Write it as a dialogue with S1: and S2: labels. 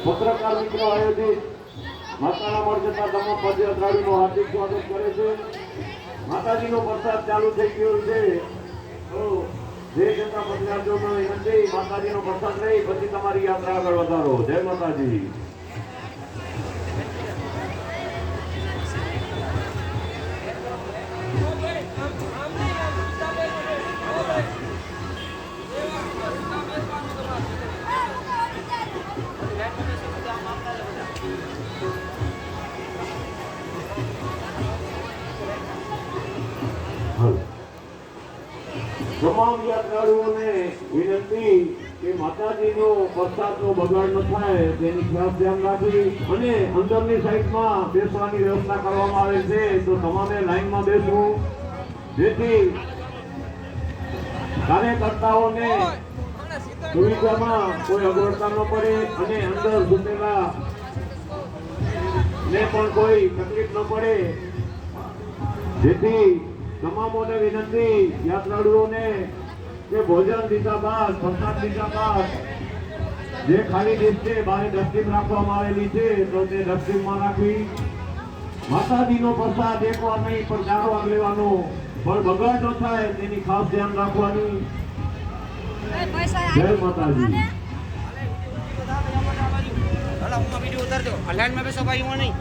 S1: પત્રકાર મિત્રો આયોજિત માતાના મઢ જતા તમામ પદયાત્રાળુઓનું હાર્દિક સ્વાગત કરે છે. માતાજીનો પ્રસાદ ચાલુ થઈ ગયો છે, તો જે જતા પદયાત્રીઓનો વિનંતી માતાજીનો પ્રસાદ લઈ પછી તમારી યાત્રા આગળ વધારો. જય માતાજી. તમામ યાત્રાળુઓને વિનંતી કે માતાજીનો પ્રસાદનો બગાડ ન થાય તેની ખાસ ધ્યાન રાખવી અને અંદરની સાઈડમાં બેસવાની વ્યવસ્થા કરવામાં આવે છે, તો તમામે લાઈનમાં બેસવું જેથી કાર્યકર્તાઓને સુવિધામાં કોઈ અગવડતા ન પડે અને અંદર ઘૂમેલા ને પણ કોઈ તકલીફ ન પડે. જેથી તમામોને વિનંતી યાત્રાળુઓને કે ભોજન દીધા બાદ પ્રસાદ દીધા બાદ જે ખાલી ડીશ છે બહાર ડસ્ટબિન રાખવામાં આવેલી છે, તો તે ડસ્ટબિનમાં રાખવી. માતાજીનો પ્રસાદ એક વાર નહીં પણ 4 વાર લેવાનો, પણ બગાડ ન થાય તેની ખાસ ધ્યાન રાખવાની. જય માતાજી.
S2: વિડીયો ઉતારજો. અલાઈનમાં બેસો ભાઈ, નહીં